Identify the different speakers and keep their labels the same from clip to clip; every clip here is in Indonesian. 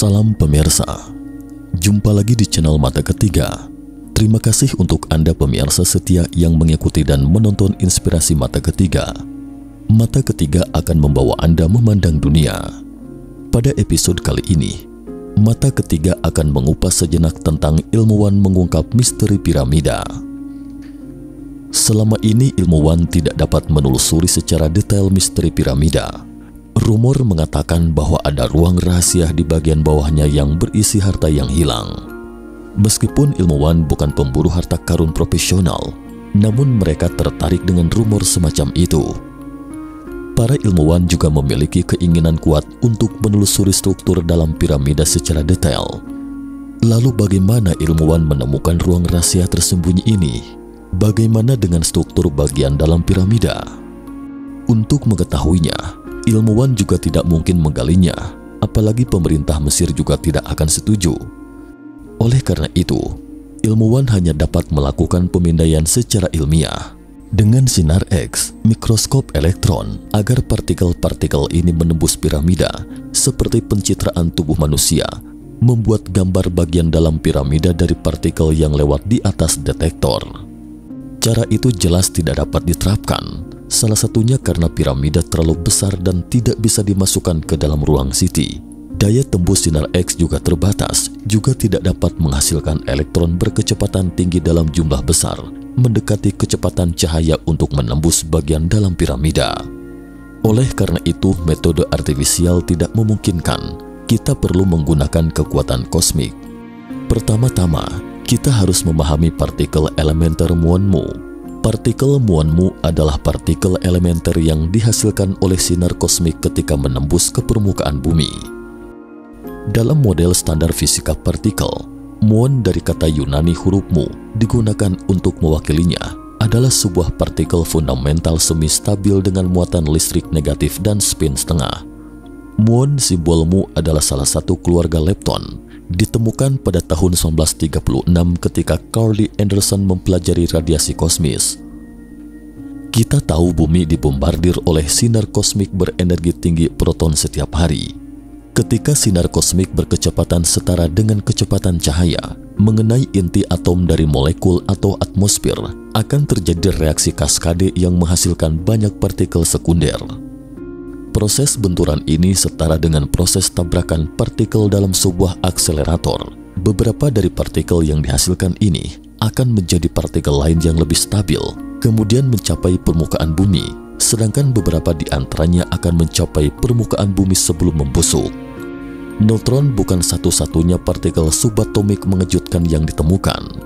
Speaker 1: Salam pemirsa, jumpa lagi di channel Mata Ketiga. Terima kasih untuk Anda pemirsa setia yang mengikuti dan menonton inspirasi Mata Ketiga. Mata Ketiga akan membawa Anda memandang dunia. Pada episode kali ini, Mata Ketiga akan mengupas sejenak tentang ilmuwan mengungkap misteri piramida. Selama ini ilmuwan tidak dapat menelusuri secara detail misteri piramida. Rumor mengatakan bahwa ada ruang rahasia di bagian bawahnya yang berisi harta yang hilang. Meskipun ilmuwan bukan pemburu harta karun profesional, namun mereka tertarik dengan rumor semacam itu. Para ilmuwan juga memiliki keinginan kuat untuk menelusuri struktur dalam piramida secara detail. Lalu bagaimana ilmuwan menemukan ruang rahasia tersembunyi ini? Bagaimana dengan struktur bagian dalam piramida? Untuk mengetahuinya, ilmuwan juga tidak mungkin menggalinya, apalagi pemerintah Mesir juga tidak akan setuju. Oleh karena itu, ilmuwan hanya dapat melakukan pemindaian secara ilmiah dengan sinar X, mikroskop elektron, agar partikel-partikel ini menembus piramida seperti pencitraan tubuh manusia, membuat gambar bagian dalam piramida dari partikel yang lewat di atas detektor. Cara itu jelas tidak dapat diterapkan. Salah satunya karena piramida terlalu besar dan tidak bisa dimasukkan ke dalam ruang CT. Daya tembus sinar X juga terbatas, juga tidak dapat menghasilkan elektron berkecepatan tinggi dalam jumlah besar, mendekati kecepatan cahaya untuk menembus bagian dalam piramida. Oleh karena itu, metode artifisial tidak memungkinkan. Kita perlu menggunakan kekuatan kosmik. Pertama-tama, kita harus memahami partikel elementer muonmu. Partikel muonmu adalah partikel elementer yang dihasilkan oleh sinar kosmik ketika menembus ke permukaan bumi. Dalam model standar fisika partikel, muon dari kata Yunani huruf mu digunakan untuk mewakilinya adalah sebuah partikel fundamental semi-stabil dengan muatan listrik negatif dan spin setengah. Muon simbol mu adalah salah satu keluarga lepton, ditemukan pada tahun 1936 ketika Carl D. Anderson mempelajari radiasi kosmis. Kita tahu bumi dibombardir oleh sinar kosmik berenergi tinggi proton setiap hari. Ketika sinar kosmik berkecepatan setara dengan kecepatan cahaya mengenai inti atom dari molekul atau atmosfer, akan terjadi reaksi kaskade yang menghasilkan banyak partikel sekunder. Proses benturan ini setara dengan proses tabrakan partikel dalam sebuah akselerator. Beberapa dari partikel yang dihasilkan ini akan menjadi partikel lain yang lebih stabil, kemudian mencapai permukaan bumi, sedangkan beberapa di antaranya akan mencapai permukaan bumi sebelum membusuk. Neutron bukan satu-satunya partikel subatomik mengejutkan yang ditemukan.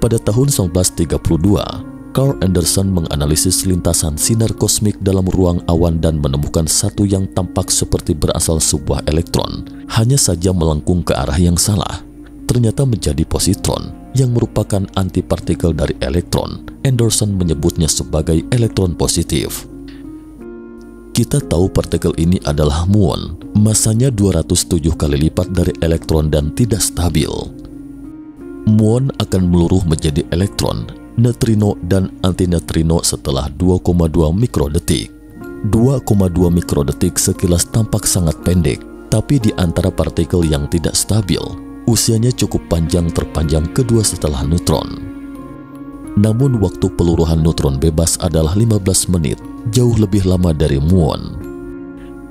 Speaker 1: Pada tahun 1932, Carl Anderson menganalisis lintasan sinar kosmik dalam ruang awan dan menemukan satu yang tampak seperti berasal sebuah elektron, hanya saja melengkung ke arah yang salah. Ternyata menjadi positron yang merupakan antipartikel dari elektron. Anderson menyebutnya sebagai elektron positif. Kita tahu partikel ini adalah muon, masanya 207 kali lipat dari elektron dan tidak stabil. Muon akan meluruh menjadi elektron, neutrino dan antineutrino setelah 2,2 mikrodetik. 2,2 mikrodetik sekilas tampak sangat pendek, tapi di antara partikel yang tidak stabil, usianya cukup panjang, terpanjang kedua setelah neutron. Namun waktu peluruhan neutron bebas adalah 15 menit, jauh lebih lama dari muon.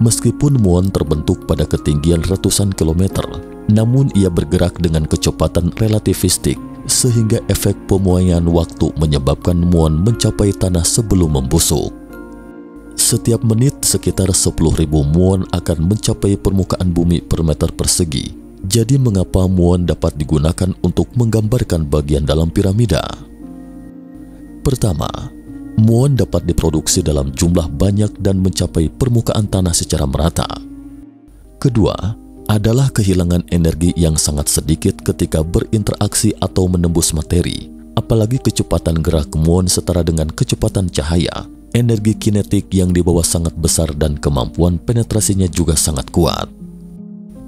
Speaker 1: Meskipun muon terbentuk pada ketinggian ratusan kilometer, namun ia bergerak dengan kecepatan relativistik, sehingga efek pemuaian waktu menyebabkan muon mencapai tanah sebelum membusuk. Setiap menit sekitar 10.000 muon akan mencapai permukaan bumi per meter persegi. Jadi mengapa muon dapat digunakan untuk menggambarkan bagian dalam piramida? Pertama, muon dapat diproduksi dalam jumlah banyak dan mencapai permukaan tanah secara merata. Kedua, adalah kehilangan energi yang sangat sedikit ketika berinteraksi atau menembus materi, apalagi kecepatan gerak muon setara dengan kecepatan cahaya. Energi kinetik yang dibawa sangat besar dan kemampuan penetrasinya juga sangat kuat.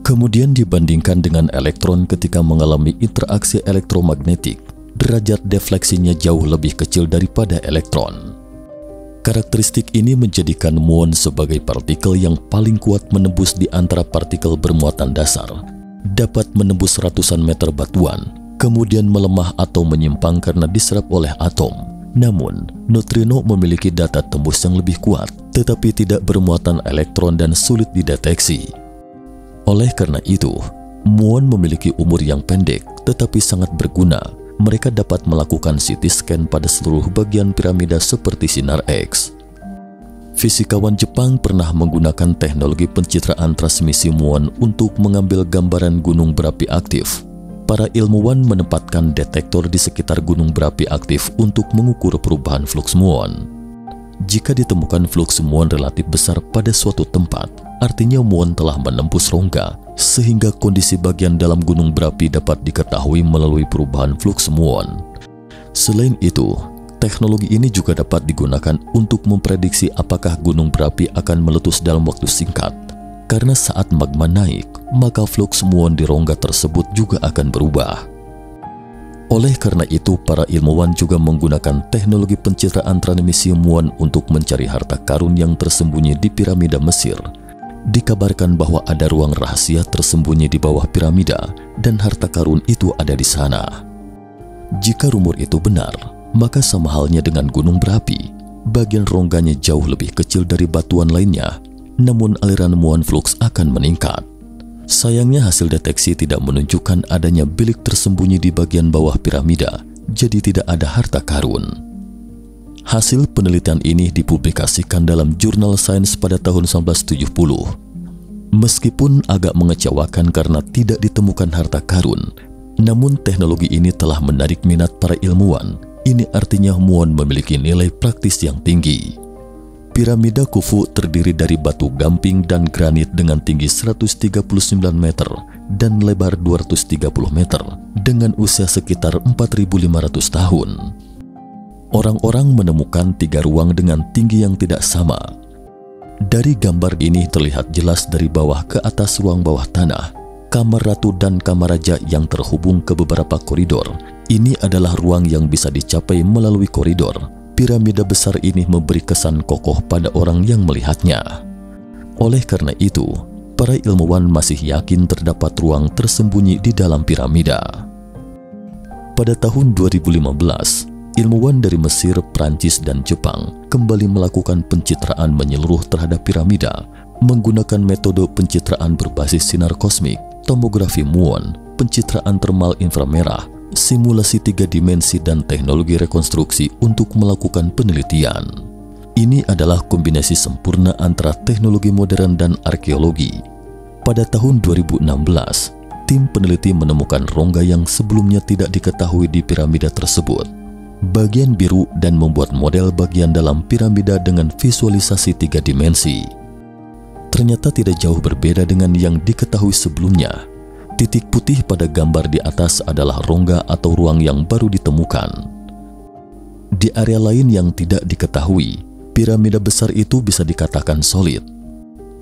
Speaker 1: Kemudian dibandingkan dengan elektron ketika mengalami interaksi elektromagnetik, derajat defleksinya jauh lebih kecil daripada elektron. Karakteristik ini menjadikan muon sebagai partikel yang paling kuat menembus di antara partikel bermuatan dasar, dapat menembus ratusan meter batuan, kemudian melemah atau menyimpang karena diserap oleh atom. Namun, neutrino memiliki data tembus yang lebih kuat, tetapi tidak bermuatan elektron dan sulit dideteksi. Oleh karena itu, muon memiliki umur yang pendek tetapi sangat berguna. Mereka dapat melakukan CT scan pada seluruh bagian piramida seperti sinar X. Fisikawan Jepang pernah menggunakan teknologi pencitraan transmisi muon untuk mengambil gambaran gunung berapi aktif. Para ilmuwan menempatkan detektor di sekitar gunung berapi aktif untuk mengukur perubahan fluks muon. Jika ditemukan fluks muon relatif besar pada suatu tempat, artinya muon telah menembus rongga, sehingga kondisi bagian dalam gunung berapi dapat diketahui melalui perubahan fluks muon. Selain itu, teknologi ini juga dapat digunakan untuk memprediksi apakah gunung berapi akan meletus dalam waktu singkat. Karena saat magma naik, maka fluks muon di rongga tersebut juga akan berubah. Oleh karena itu, para ilmuwan juga menggunakan teknologi pencitraan transmisi muon untuk mencari harta karun yang tersembunyi di piramida Mesir. Dikabarkan bahwa ada ruang rahasia tersembunyi di bawah piramida dan harta karun itu ada di sana. Jika rumor itu benar, maka sama halnya dengan gunung berapi, bagian rongganya jauh lebih kecil dari batuan lainnya, namun aliran muon fluks akan meningkat. Sayangnya hasil deteksi tidak menunjukkan adanya bilik tersembunyi di bagian bawah piramida, jadi tidak ada harta karun. Hasil penelitian ini dipublikasikan dalam jurnal sains pada tahun 1970. Meskipun agak mengecewakan karena tidak ditemukan harta karun, namun teknologi ini telah menarik minat para ilmuwan. Ini artinya muon memiliki nilai praktis yang tinggi. Piramida Khufu terdiri dari batu gamping dan granit dengan tinggi 139 meter dan lebar 230 meter dengan usia sekitar 4.500 tahun. Orang-orang menemukan 3 ruang dengan tinggi yang tidak sama. Dari gambar ini terlihat jelas dari bawah ke atas ruang bawah tanah, kamar ratu dan kamar raja yang terhubung ke beberapa koridor. Ini adalah ruang yang bisa dicapai melalui koridor. Piramida besar ini memberi kesan kokoh pada orang yang melihatnya. Oleh karena itu, para ilmuwan masih yakin terdapat ruang tersembunyi di dalam piramida. Pada tahun 2015, ilmuwan dari Mesir, Prancis, dan Jepang kembali melakukan pencitraan menyeluruh terhadap piramida menggunakan metode pencitraan berbasis sinar kosmik, tomografi muon, pencitraan termal inframerah, simulasi 3 dimensi, dan teknologi rekonstruksi untuk melakukan penelitian. Ini adalah kombinasi sempurna antara teknologi modern dan arkeologi. Pada tahun 2016, tim peneliti menemukan rongga yang sebelumnya tidak diketahui di piramida tersebut. Bagian biru dan membuat model bagian dalam piramida dengan visualisasi 3 dimensi. Ternyata tidak jauh berbeda dengan yang diketahui sebelumnya. Titik putih pada gambar di atas adalah rongga atau ruang yang baru ditemukan. Di area lain yang tidak diketahui, piramida besar itu bisa dikatakan solid.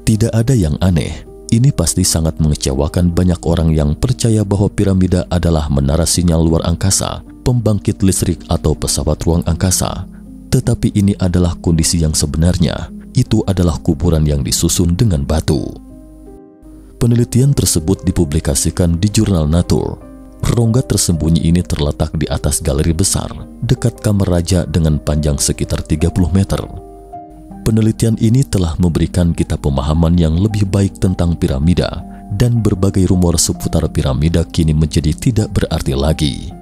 Speaker 1: Tidak ada yang aneh. Ini pasti sangat mengecewakan banyak orang yang percaya bahwa piramida adalah menara sinyal luar angkasa, pembangkit listrik, atau pesawat ruang angkasa. Tetapi ini adalah kondisi yang sebenarnya. Itu adalah kuburan yang disusun dengan batu. Penelitian tersebut dipublikasikan di jurnal Nature. Rongga tersembunyi ini terletak di atas galeri besar, dekat kamar raja dengan panjang sekitar 30 meter. Penelitian ini telah memberikan kita pemahaman yang lebih baik tentang piramida, dan berbagai rumor seputar piramida kini menjadi tidak berarti lagi.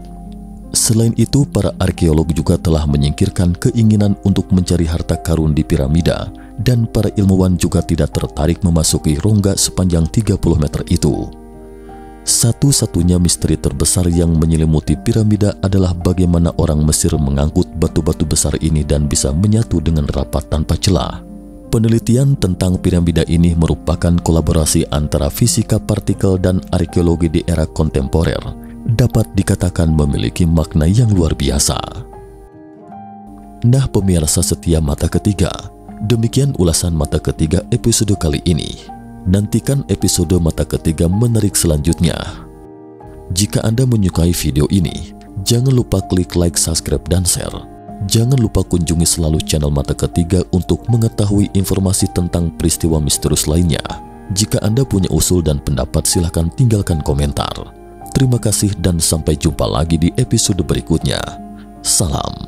Speaker 1: Selain itu, para arkeolog juga telah menyingkirkan keinginan untuk mencari harta karun di piramida, dan para ilmuwan juga tidak tertarik memasuki rongga sepanjang 30 meter itu. Satu-satunya misteri terbesar yang menyelimuti piramida adalah bagaimana orang Mesir mengangkut batu-batu besar ini dan bisa menyatu dengan rapat tanpa celah. Penelitian tentang piramida ini merupakan kolaborasi antara fisika partikel dan arkeologi di era kontemporer. Dapat dikatakan memiliki makna yang luar biasa. Nah, pemirsa setia Mata Ketiga, demikian ulasan Mata Ketiga episode kali ini. Nantikan episode Mata Ketiga menarik selanjutnya. Jika Anda menyukai video ini, jangan lupa klik like, subscribe, dan share. Jangan lupa kunjungi selalu channel Mata Ketiga untuk mengetahui informasi tentang peristiwa misterius lainnya. Jika Anda punya usul dan pendapat, silahkan tinggalkan komentar. Terima kasih dan sampai jumpa lagi di episode berikutnya. Salam.